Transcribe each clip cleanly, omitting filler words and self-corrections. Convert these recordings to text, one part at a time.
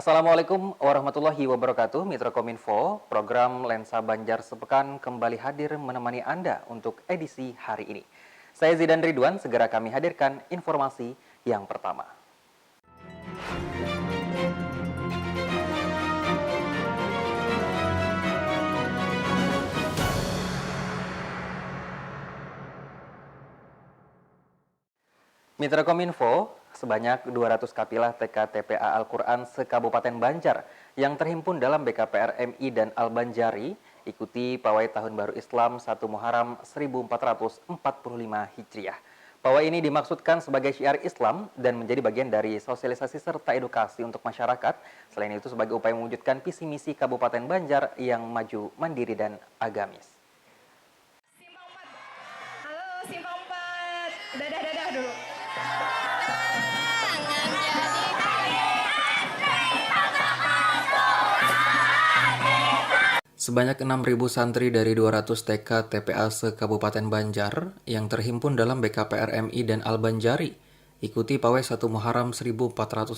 Assalamualaikum warahmatullahi wabarakatuh. Mitra Kominfo, program Lensa Banjar Sepekan kembali hadir menemani Anda untuk edisi hari ini. Saya Zidan Ridwan, segera kami hadirkan informasi yang pertama. Mitra Kominfo, sebanyak 200 kapilah TK TPA Al-Quran se-Kabupaten Banjar yang terhimpun dalam BKPR MI dan Al-Banjari ikuti Pawai Tahun Baru Islam 1 Muharram 1445 Hijriah. Pawai ini dimaksudkan sebagai syiar Islam dan menjadi bagian dari sosialisasi serta edukasi untuk masyarakat. Selain itu sebagai upaya mewujudkan visi misi Kabupaten Banjar yang maju, mandiri, dan agamis. Simpang 4. Halo, Simpang 4. Dadah dulu. Sebanyak 6.000 santri dari 200 TK TPA se-Kabupaten Banjar yang terhimpun dalam BKPR MI dan Al-Banjari ikuti Pawai 1 Muharram 1445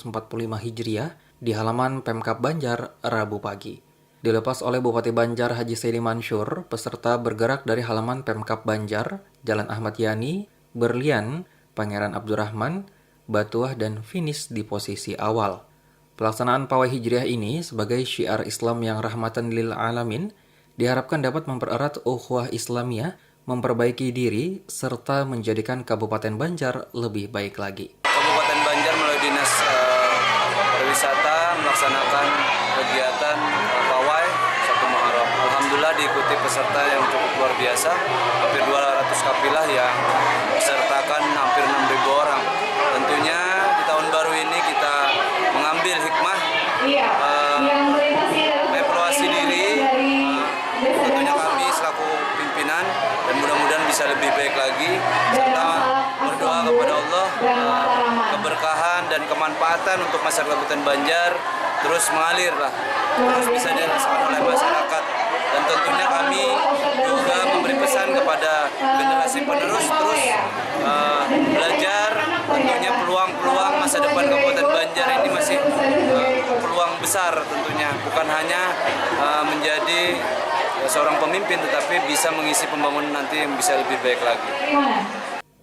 Hijriah di halaman Pemkab Banjar Rabu pagi. Dilepas oleh Bupati Banjar Haji Saidi Mansur, peserta bergerak dari halaman Pemkab Banjar, Jalan Ahmad Yani, Berlian, Pangeran Abdurrahman, Batuah, dan finish di posisi awal. Pelaksanaan Pawai Hijriah ini sebagai syiar Islam yang rahmatan lil alamin diharapkan dapat mempererat ukhuwah Islamiyah, memperbaiki diri, serta menjadikan Kabupaten Banjar lebih baik lagi. Kabupaten Banjar melalui Dinas Pariwisata melaksanakan kegiatan Pawai 1 Muharram. Alhamdulillah diikuti peserta yang cukup luar biasa, hampir 200 kapilah yang disertakan hampir 6.000 orang. Tentunya di tahun baru ini kita mengambil hikmah, evaluasi diri, tentunya kami selaku pimpinan, dan mudah-mudahan bisa lebih baik lagi, serta berdoa kepada Allah keberkahan dan kemanfaatan untuk masyarakat Kabupaten Banjar terus mengalir lah, terus bisa dirasakan oleh masyarakat. Dan tentunya kami juga memberi pesan kepada generasi penerus terus belajar. Tentunya peluang-peluang masa depan Kabupaten Banjar ini masih peluang besar tentunya, bukan hanya menjadi seorang pemimpin, tetapi bisa mengisi pembangunan nanti yang bisa lebih baik lagi.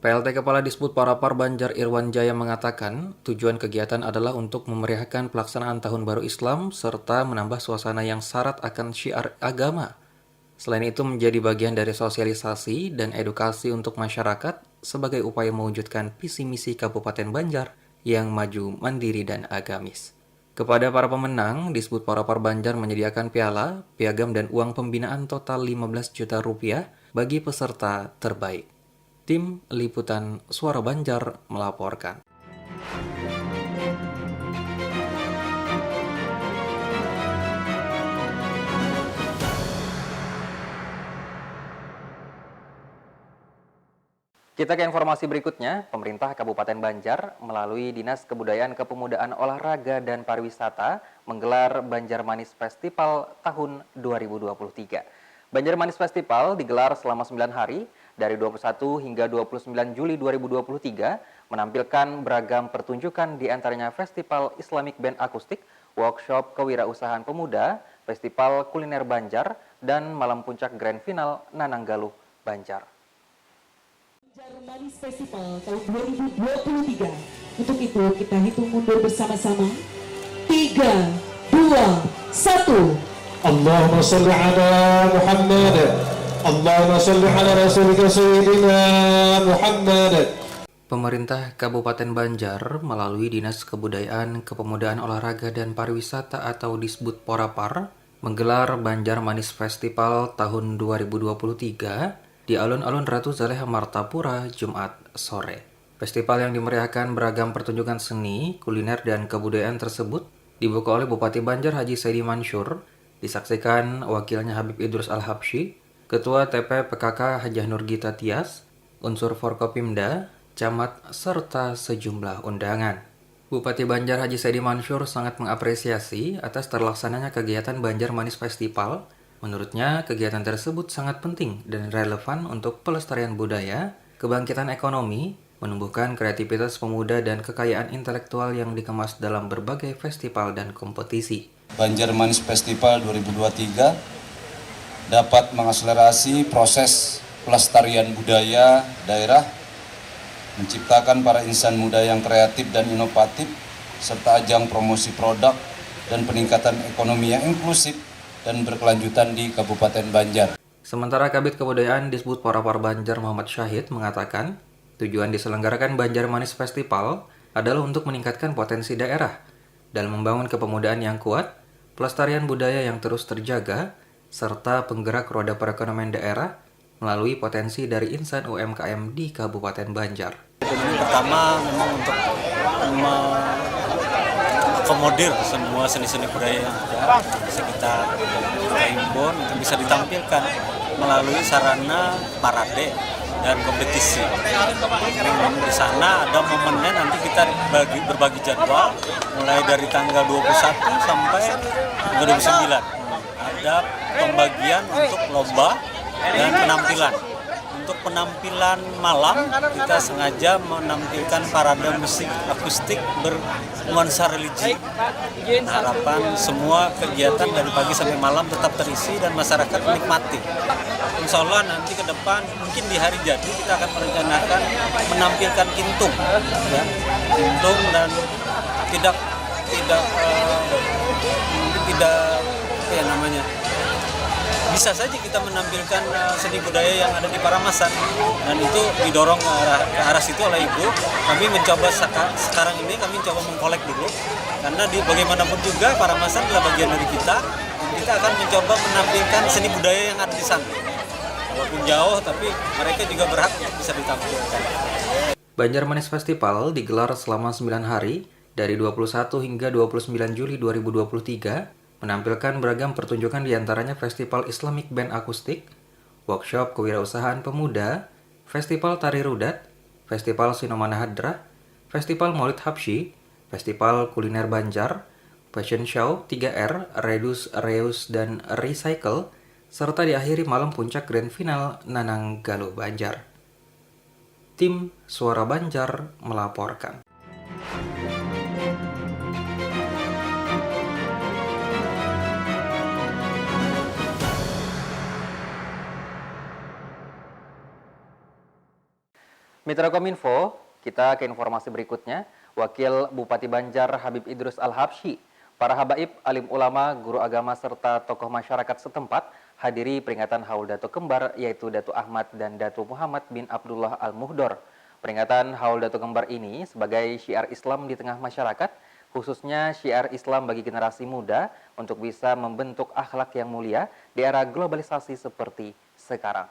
PLT Kepala Disbud Parapar Banjar Irwan Jaya mengatakan, tujuan kegiatan adalah untuk memeriahkan pelaksanaan Tahun Baru Islam serta menambah suasana yang syarat akan syiar agama. Selain itu menjadi bagian dari sosialisasi dan edukasi untuk masyarakat sebagai upaya mewujudkan visi misi Kabupaten Banjar yang maju, mandiri, dan agamis. Kepada para pemenang, Disbud Parapar Banjar menyediakan piala, piagam, dan uang pembinaan total 15 juta rupiah bagi peserta terbaik. Tim Liputan Suara Banjar melaporkan. Kita ke informasi berikutnya. Pemerintah Kabupaten Banjar melalui Dinas Kebudayaan, Kepemudaan, Olahraga, dan Pariwisata menggelar Banjar Manis Festival tahun 2023. Banjar Manis Festival digelar selama 9 hari dari 21 hingga 29 Juli 2023, menampilkan beragam pertunjukan, diantaranya Festival Islamic Band Akustik, workshop kewirausahaan pemuda, Festival Kuliner Banjar, dan malam puncak Grand Final Nananggaluh Banjar. Banjar Manis Festival tahun 2023. Untuk itu kita hitung mundur bersama-sama. 3, 2, 1. Allahumma salli ala Muhammad. Allahumma salli ala rasulika sayyidina Muhammad. Pemerintah Kabupaten Banjar melalui Dinas Kebudayaan, Kepemudaan, Olahraga, dan Pariwisata atau Disbud Porapar menggelar Banjar Manis Festival tahun 2023 di alun-alun Ratu Zaleha Martapura Jumat sore. Festival yang dimeriahkan beragam pertunjukan seni, kuliner, dan kebudayaan tersebut dibuka oleh Bupati Banjar Haji Saidi Mansur, disaksikan wakilnya Habib Idrus Al-Habsyi, Ketua TP PKK Hajah Nurgita Tias, unsur Forkopimda, camat, serta sejumlah undangan. Bupati Banjar Haji Saidi Mansur sangat mengapresiasi atas terlaksananya kegiatan Banjar Manis Festival. Menurutnya, kegiatan tersebut sangat penting dan relevan untuk pelestarian budaya, kebangkitan ekonomi, menumbuhkan kreativitas pemuda dan kekayaan intelektual yang dikemas dalam berbagai festival dan kompetisi. Banjar Manis Festival 2023 dapat mengakselerasi proses pelestarian budaya daerah, menciptakan para insan muda yang kreatif dan inovatif, serta ajang promosi produk dan peningkatan ekonomi yang inklusif dan berkelanjutan di Kabupaten Banjar. Sementara Kabid Kebudayaan Disbud Porapar Banjar Muhammad Syahid mengatakan, tujuan diselenggarakan Banjar Manis Festival adalah untuk meningkatkan potensi daerah dalam membangun kepemudaan yang kuat, pelestarian budaya yang terus terjaga, serta penggerak roda perekonomian daerah melalui potensi dari insan UMKM di Kabupaten Banjar. Ini pertama memang untuk mengakomodir semua seni-seni budaya yang ada di sekitar Primbon untuk bisa ditampilkan melalui sarana parade dan kompetisi. Di sana ada momennya, nanti kita berbagi jadwal mulai dari tanggal 21 sampai 29. Ada pembagian untuk lomba dan penampilan. Untuk penampilan malam, kita sengaja menampilkan parade musik akustik bernuansa religi. Harapan semua kegiatan dari pagi sampai malam tetap terisi dan masyarakat menikmati. Insya Allah nanti ke depan, mungkin di hari jadi kita akan merencanakan menampilkan kintung, ya, kintung dan tidak apa ya namanya. Bisa saja kita menampilkan seni budaya yang ada di Paramasan, dan itu didorong ke arah situ oleh Ibu. Kami mencoba sekarang ini kami coba mengkolek dulu, karena bagaimanapun juga Paramasan adalah bagian dari kita, dan kita akan mencoba menampilkan seni budaya yang ada di sana. Walaupun jauh, tapi mereka juga berhak untuk bisa ditampilkan. Banjar Manis Festival digelar selama 9 hari dari 21 hingga 29 Juli 2023, menampilkan beragam pertunjukan diantaranya Festival Islamic Band Akustik, Workshop Kewirausahaan Pemuda, Festival Tari Rudat, Festival Sinomana Hadrah, Festival Maulid Habsyi, Festival Kuliner Banjar, Fashion Show 3R, Reduce, Reuse, dan Recycle, serta diakhiri malam puncak Grand Final Nanang Galo Banjar. Tim Suara Banjar melaporkan. Mitra Kominfo, kita ke informasi berikutnya. Wakil Bupati Banjar Habib Idrus Al-Habsyi, para habaib, alim ulama, guru agama, serta tokoh masyarakat setempat hadiri peringatan Haul Datuk Kembar, yaitu Datuk Ahmad dan Datuk Muhammad bin Abdullah Al-Muhdor. Peringatan Haul Datuk Kembar ini sebagai syiar Islam di tengah masyarakat, khususnya syiar Islam bagi generasi muda untuk bisa membentuk akhlak yang mulia di era globalisasi seperti sekarang.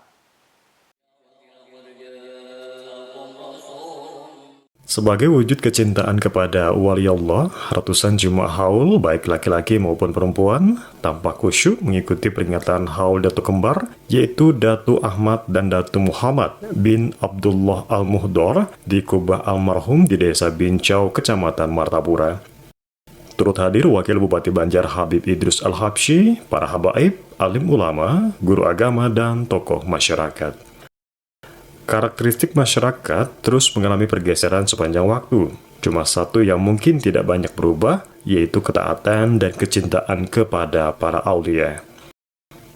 Sebagai wujud kecintaan kepada wali Allah, ratusan jemaah haul, baik laki-laki maupun perempuan, tampak khusyuk mengikuti peringatan Haul Datuk Kembar, yaitu Datuk Ahmad dan Datuk Muhammad bin Abdullah Al-Muhdor di Kubah Almarhum di Desa Bincau, Kecamatan Martapura. Turut hadir Wakil Bupati Banjar Habib Idrus Al-Habsyi, para habaib, alim ulama, guru agama, dan tokoh masyarakat. Karakteristik masyarakat terus mengalami pergeseran sepanjang waktu. Cuma satu yang mungkin tidak banyak berubah, yaitu ketaatan dan kecintaan kepada para aulia.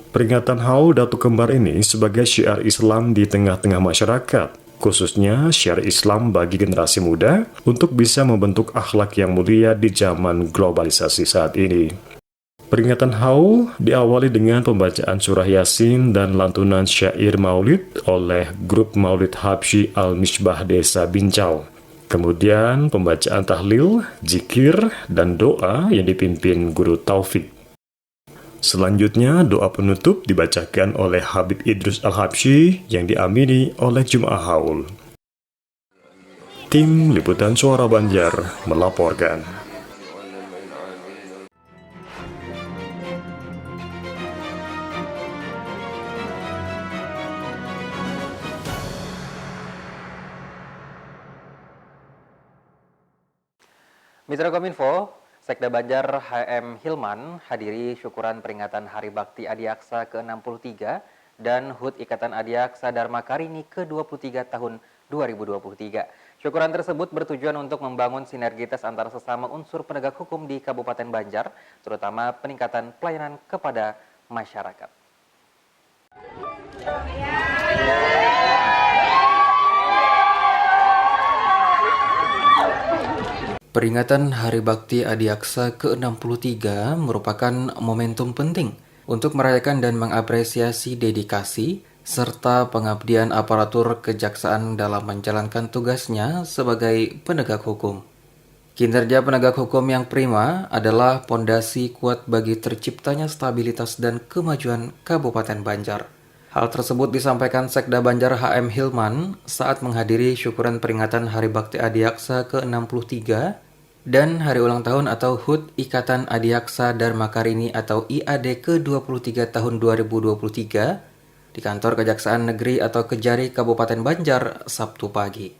Peringatan Haul Datuk Kembar ini sebagai syiar Islam di tengah-tengah masyarakat, khususnya syiar Islam bagi generasi muda untuk bisa membentuk akhlak yang mulia di zaman globalisasi saat ini. Peringatan Haul diawali dengan pembacaan surah Yasin dan lantunan syair Maulid oleh grup Maulid Habsyi Al-Misbah Desa Bincau. Kemudian pembacaan tahlil, zikir, dan doa yang dipimpin Guru Taufik. Selanjutnya doa penutup dibacakan oleh Habib Idrus Al-Habsyi yang diamini oleh jemaah Haul. Tim Liputan Suara Banjar melaporkan. Mitra Kominfo, Sekda Banjar HM Hilman hadiri syukuran peringatan Hari Bakti Adiaksa ke-63 dan HUT Ikatan Adiaksa Dharma Karini ke-23 tahun 2023. Syukuran tersebut bertujuan untuk membangun sinergitas antara sesama unsur penegak hukum di Kabupaten Banjar, terutama peningkatan pelayanan kepada masyarakat. Peringatan Hari Bakti Adiaksa ke-63 merupakan momentum penting untuk merayakan dan mengapresiasi dedikasi serta pengabdian aparatur kejaksaan dalam menjalankan tugasnya sebagai penegak hukum. Kinerja penegak hukum yang prima adalah pondasi kuat bagi terciptanya stabilitas dan kemajuan Kabupaten Banjar. Hal tersebut disampaikan Sekda Banjar HM Hilman saat menghadiri syukuran peringatan Hari Bakti Adiaksa ke-63 dan Hari Ulang Tahun atau HUT Ikatan Adiaksa Dharma Karini atau IAD ke-23 tahun 2023 di Kantor Kejaksaan Negeri atau Kejari Kabupaten Banjar Sabtu pagi.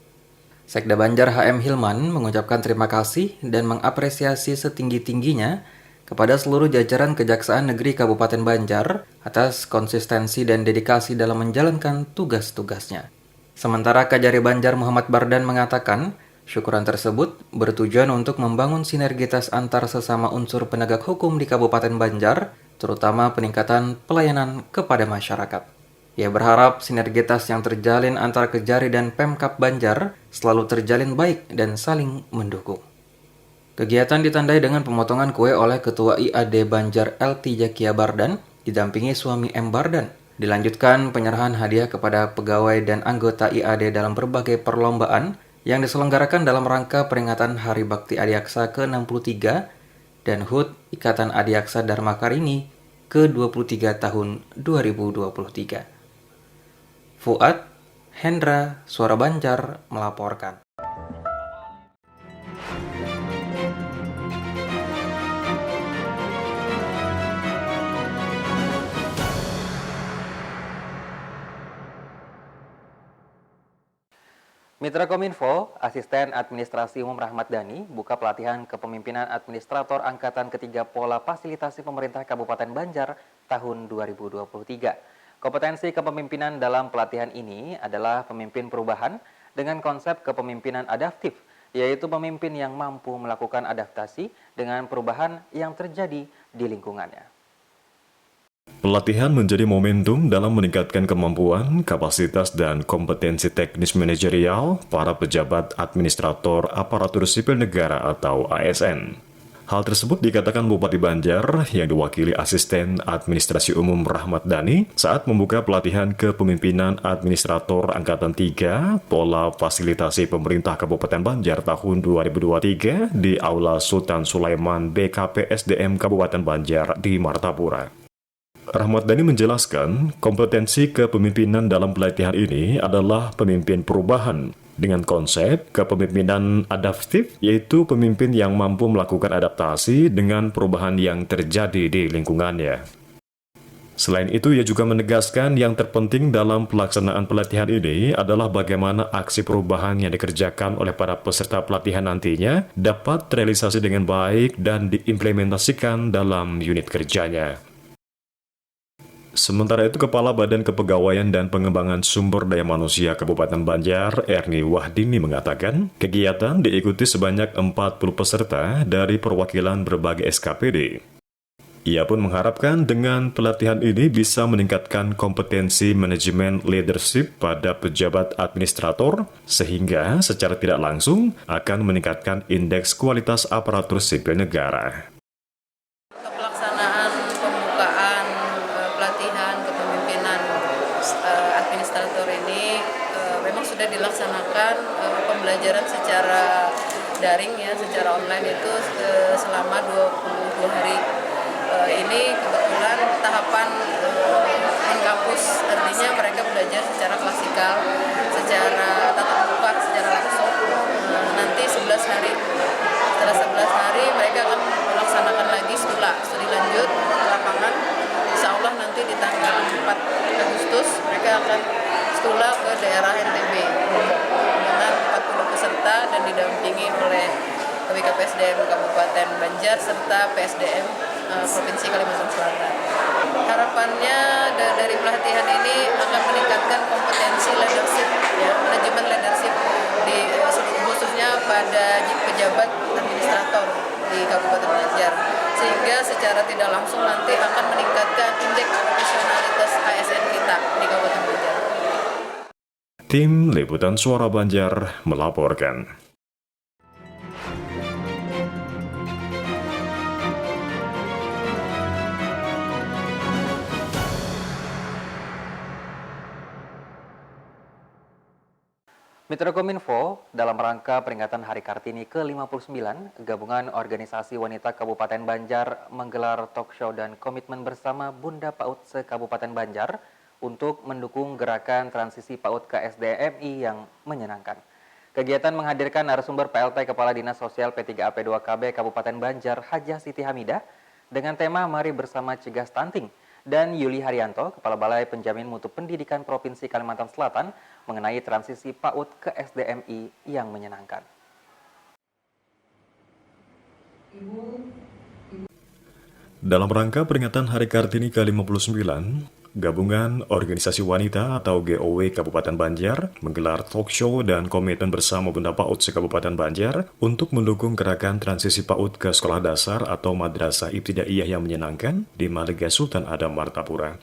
Sekda Banjar HM Hilman mengucapkan terima kasih dan mengapresiasi setinggi-tingginya kepada seluruh jajaran Kejaksaan Negeri Kabupaten Banjar atas konsistensi dan dedikasi dalam menjalankan tugas-tugasnya. Sementara Kajari Banjar Muhammad Bardan mengatakan, syukuran tersebut bertujuan untuk membangun sinergitas antar sesama unsur penegak hukum di Kabupaten Banjar, terutama peningkatan pelayanan kepada masyarakat. Ia berharap sinergitas yang terjalin antara Kejari dan Pemkab Banjar selalu terjalin baik dan saling mendukung. Kegiatan ditandai dengan pemotongan kue oleh Ketua IAD Banjar LT Jakia Bardan, didampingi suami M. Bardan. Dilanjutkan penyerahan hadiah kepada pegawai dan anggota IAD dalam berbagai perlombaan yang diselenggarakan dalam rangka peringatan Hari Bakti Adiaksa ke-63 dan HUT Ikatan Adiaksa Dharma Karini ke-23 tahun 2023. Fuad, Hendra, Suara Banjar melaporkan. Mitra Kominfo, Asisten Administrasi Umum Rahmat Dhani, buka pelatihan kepemimpinan administrator Angkatan Ketiga Pola Fasilitasi Pemerintah Kabupaten Banjar tahun 2023. Kompetensi kepemimpinan dalam pelatihan ini adalah pemimpin perubahan dengan konsep kepemimpinan adaptif, yaitu pemimpin yang mampu melakukan adaptasi dengan perubahan yang terjadi di lingkungannya. Pelatihan menjadi momentum dalam meningkatkan kemampuan, kapasitas, dan kompetensi teknis manajerial para pejabat administrator aparatur sipil negara atau ASN. Hal tersebut dikatakan Bupati Banjar yang diwakili Asisten Administrasi Umum Rahmat Dhani saat membuka pelatihan kepemimpinan administrator Angkatan 3 Pola Fasilitasi Pemerintah Kabupaten Banjar tahun 2023 di Aula Sultan Sulaiman BKPSDM Kabupaten Banjar di Martapura. Rahmat Dhani menjelaskan, kompetensi kepemimpinan dalam pelatihan ini adalah pemimpin perubahan dengan konsep kepemimpinan adaptif, yaitu pemimpin yang mampu melakukan adaptasi dengan perubahan yang terjadi di lingkungannya. Selain itu, ia juga menegaskan yang terpenting dalam pelaksanaan pelatihan ini adalah bagaimana aksi perubahan yang dikerjakan oleh para peserta pelatihan nantinya dapat terrealisasi dengan baik dan diimplementasikan dalam unit kerjanya. Sementara itu, Kepala Badan Kepegawaian dan Pengembangan Sumber Daya Manusia Kabupaten Banjar, Erni Wahdini mengatakan, kegiatan diikuti sebanyak 40 peserta dari perwakilan berbagai SKPD. Ia pun mengharapkan dengan pelatihan ini bisa meningkatkan kompetensi manajemen leadership pada pejabat administrator, sehingga secara tidak langsung akan meningkatkan indeks kualitas aparatur sipil negara. Administrator ini memang sudah dilaksanakan pembelajaran secara daring ya, secara online itu selama 22 hari. Ini kebetulan tahapan on-campus, artinya mereka belajar secara klasikal, secara tatap muka, secara langsung. Nanti 11 hari, setelah 11 hari mereka akan melaksanakan lagi studi lanjut ke lapangan. Insya Allah nanti di tanggal 4 Agustus mereka akan stula ke daerah NTB dengan 40 peserta dan didampingi oleh WKPSDM Kabupaten Banjar serta PSDM Provinsi Kalimantan Selatan. Harapannya dari pelatihan ini akan meningkatkan kompetensi leadership, ya, manajemen leadership di seluruh secara tidak langsung nanti akan meningkatkan indeks profesionalitas ASN kita di Kabupaten Banjar. Tim Liputan Suara Banjar melaporkan. Mitra Kominfo, dalam rangka peringatan Hari Kartini ke-59, Gabungan Organisasi Wanita Kabupaten Banjar menggelar talk show dan komitmen bersama Bunda PAUD se-Kabupaten Banjar untuk mendukung gerakan transisi PAUD ke SDMI yang menyenangkan. Kegiatan menghadirkan narasumber PLT Kepala Dinas Sosial P3AP2KB Kabupaten Banjar, Hajah Siti Hamidah, dengan tema Mari Bersama Cegah Stunting, dan Yuli Haryanto, Kepala Balai Penjamin Mutu Pendidikan Provinsi Kalimantan Selatan, mengenai transisi PAUD ke SDMI yang menyenangkan. Dalam rangka peringatan Hari Kartini ke-59, Gabungan Organisasi Wanita atau GOW Kabupaten Banjar menggelar talk show dan komitmen bersama Bunda PAUD se-Kabupaten Banjar untuk mendukung gerakan transisi PAUD ke sekolah dasar atau madrasah ibtidaiyah yang menyenangkan di Marga Sultan Adam Martapura.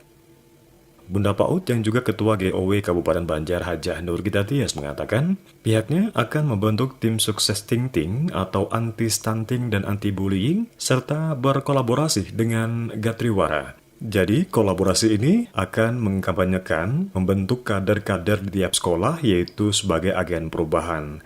Bunda PAUD yang juga Ketua GOW Kabupaten Banjar Hajah Nurgita Tias mengatakan pihaknya akan membentuk tim sukses Ting atau anti-stunting dan anti-bullying serta berkolaborasi dengan Gatriwara. Jadi, kolaborasi ini akan mengkampanyekan membentuk kader-kader di tiap sekolah yaitu sebagai agen perubahan.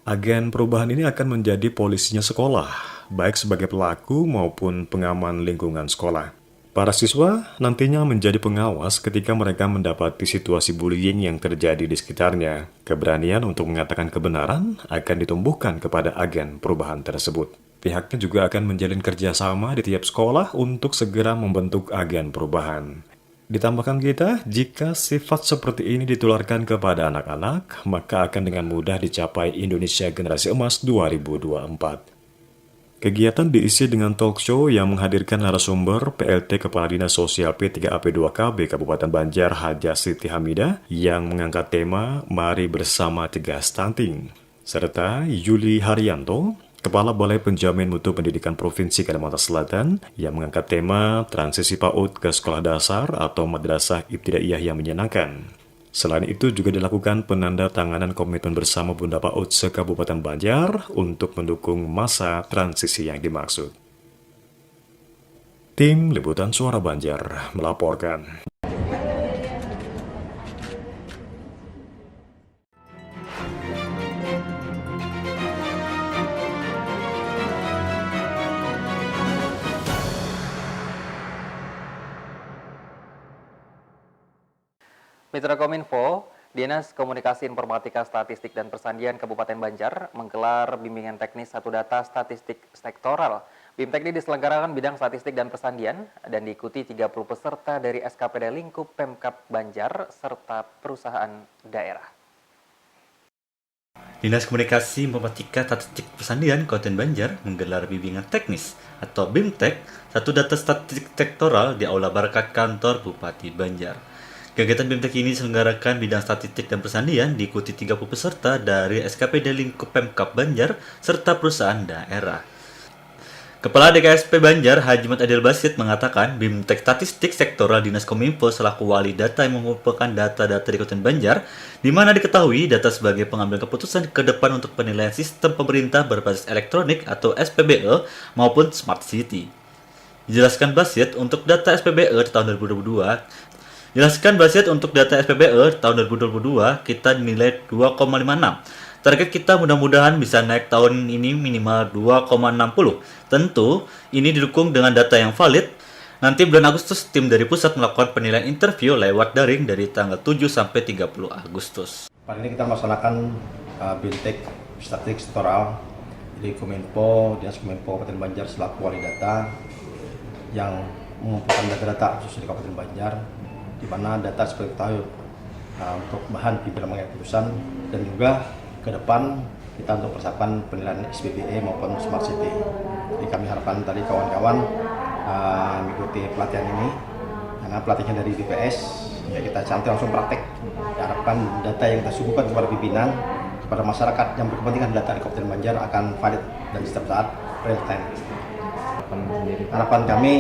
Agen perubahan ini akan menjadi polisinya sekolah, baik sebagai pelaku maupun pengaman lingkungan sekolah. Para siswa nantinya menjadi pengawas ketika mereka mendapati situasi bullying yang terjadi di sekitarnya. Keberanian untuk mengatakan kebenaran akan ditumbuhkan kepada agen perubahan tersebut. Pihaknya juga akan menjalin kerjasama di tiap sekolah untuk segera membentuk agen perubahan. Ditambahkan kita, jika sifat seperti ini ditularkan kepada anak-anak, maka akan dengan mudah dicapai Indonesia Generasi Emas 2024. Kegiatan diisi dengan talk show yang menghadirkan narasumber PLT Kepala Dinas Sosial P3AP2KB Kabupaten Banjar Hajah Siti Hamidah yang mengangkat tema Mari Bersama Cegah Stunting, serta Yuli Haryanto, Kepala Balai Penjamin Mutu Pendidikan Provinsi Kalimantan Selatan yang mengangkat tema Transisi PAUD ke Sekolah Dasar atau Madrasah Ibtidaiyah yang Menyenangkan. Selain itu juga dilakukan penandatanganan komitmen bersama Bunda PAUD se-Kabupaten Banjar untuk mendukung masa transisi yang dimaksud. Tim Liputan Suara Banjar melaporkan. Mitra Kominfo, Dinas Komunikasi Informatika Statistik dan Persandian Kabupaten Banjar menggelar bimbingan teknis satu data statistik sektoral. BIMTEK ini diselenggarakan bidang statistik dan persandian dan diikuti 30 peserta dari SKPD Lingkup Pemkab Banjar serta perusahaan daerah. Dinas Komunikasi Informatika Statistik Persandian Kabupaten Banjar menggelar bimbingan teknis atau BIMTEK satu data statistik sektoral di Aula Barakat Kantor Bupati Banjar. Kegiatan BIMTEK ini diselenggarakan bidang statistik dan persandian diikuti 30 peserta dari SKPD Lingkup Pemkab Banjar serta perusahaan daerah. Kepala DKSP Banjar Haji Mat Adil Basit mengatakan BIMTEK statistik sektoral Dinas Kominfo selaku wali data yang mengumpulkan data-data di Kabupaten Banjar, di mana diketahui data sebagai pengambil keputusan ke depan untuk penilaian sistem pemerintah berbasis elektronik atau SPBE maupun Smart City. Dijelaskan Basit untuk data SPBE di tahun 2022, tahun 2022 kita nilai 2,56. Target kita mudah-mudahan bisa naik tahun ini minimal 2,60. Tentu, ini didukung dengan data yang valid. Nanti bulan Agustus, tim dari pusat melakukan penilaian interview lewat daring dari tanggal 7 sampai 30 Agustus. Pada ini kita melaksanakan BIMTEK statistik sektoral di Kominfo, Dinas Kominfo Kabupaten Banjar selaku wali data yang mengumpulkan data-data khusus di Kabupaten Banjar, di mana data seperti tahu untuk bahan pimpinan mengambil keputusan dan juga ke depan kita untuk persiapan penilaian SPBE maupun Smart City. Jadi kami harapkan tadi kawan-kawan mengikuti pelatihan ini karena pelatihannya dari BPS, ya kita cantik langsung praktek. Diharapkan data yang kita suguhkan kepada pimpinan, kepada masyarakat yang berkepentingan data di Kabupaten Banjar akan valid dan setiap saat real time. harapan sendiri? Harapan kami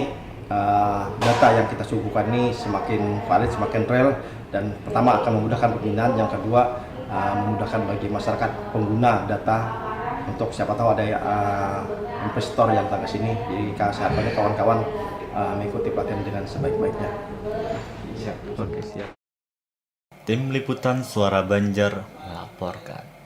data yang kita suguhkan ini semakin valid, semakin real, dan pertama akan memudahkan pembinaan, yang kedua memudahkan bagi masyarakat pengguna data untuk siapa tahu ada investor yang datang ke sini. Jadi harapannya kawan-kawan mengikuti pelatihan dengan sebaik-baiknya. Siap, oke siap. Tim Liputan Suara Banjar melaporkan.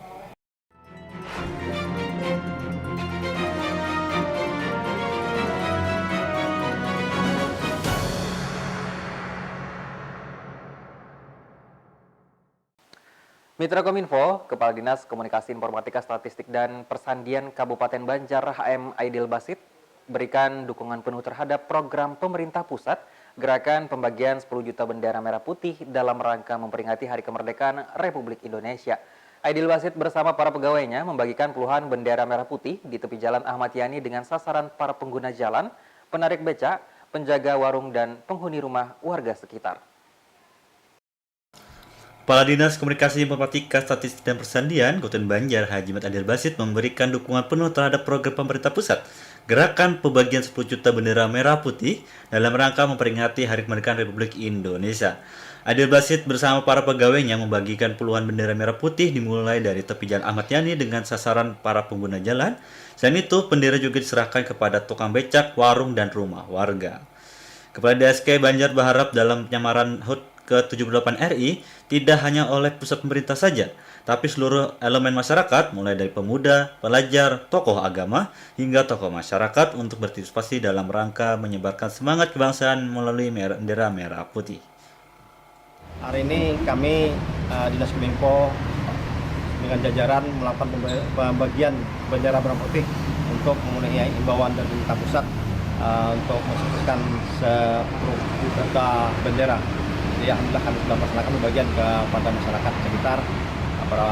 Mitra Kominfo, Kepala Dinas Komunikasi Informatika Statistik dan Persandian Kabupaten Banjar HM Aidil Basit berikan dukungan penuh terhadap program pemerintah pusat gerakan pembagian 10 juta bendera merah putih dalam rangka memperingati Hari Kemerdekaan Republik Indonesia. Aidil Basit bersama para pegawainya membagikan puluhan bendera merah putih di tepi jalan Ahmad Yani dengan sasaran para pengguna jalan, penarik becak, penjaga warung, dan penghuni rumah warga sekitar. Kepala Dinas Komunikasi Informatika Statistik dan Persandian Kabupaten Banjar Haji Mat Aidil Basit memberikan dukungan penuh terhadap program pemerintah pusat gerakan pembagian 10 juta bendera merah putih dalam rangka memperingati Hari Kemerdekaan Republik Indonesia. Aidil Basit bersama para pegawainya membagikan puluhan bendera merah putih dimulai dari tepi jalan Ahmad Yani dengan sasaran para pengguna jalan. Selain itu, bendera juga diserahkan kepada tukang becak, warung, dan rumah warga. Kepala DSK Banjar berharap dalam penyamaran HUT ke-78 RI tidak hanya oleh pusat pemerintah saja, tapi seluruh elemen masyarakat mulai dari pemuda, pelajar, tokoh agama, hingga tokoh masyarakat untuk berpartisipasi dalam rangka menyebarkan semangat kebangsaan melalui bendera merah putih. Hari ini kami Dinas Kominfo dengan jajaran melakukan pembagian bendera merah putih untuk memenuhi imbauan dari pemerintah pusat untuk mensukseskan 10 juta bendera. Jadi alhamdulillah kami sudah melaksanakan pembagian kepada masyarakat sekitar, para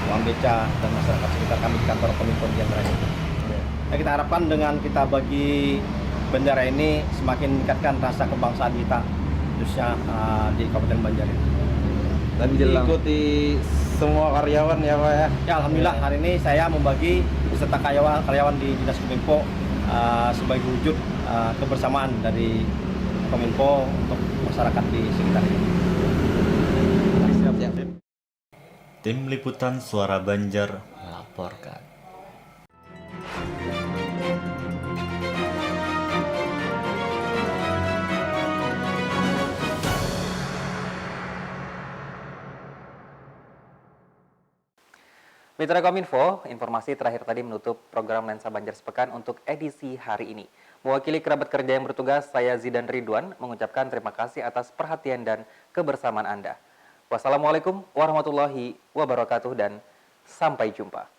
tukang beca dan masyarakat sekitar kami di kantor Kominfo di Banjar ini. Nah, kita harapkan dengan kita bagi bendera ini semakin meningkatkan rasa kebangsaan kita, khususnya di Kabupaten Banjar ini. Dan diikuti semua karyawan ya Pak ya? Ya alhamdulillah hari ini saya membagi beserta karyawan di Dinas Kominfo sebagai wujud kebersamaan dari Kominfo untuk masyarakat di sekitar ini. Tim Liputan Suara Banjar melaporkan. Mitra Kominfo, informasi terakhir tadi menutup program Lensa Banjar Sepekan untuk edisi hari ini. Mewakili kerabat kerja yang bertugas, saya Zidan Ridwan mengucapkan terima kasih atas perhatian dan kebersamaan Anda. Wassalamualaikum warahmatullahi wabarakatuh dan sampai jumpa.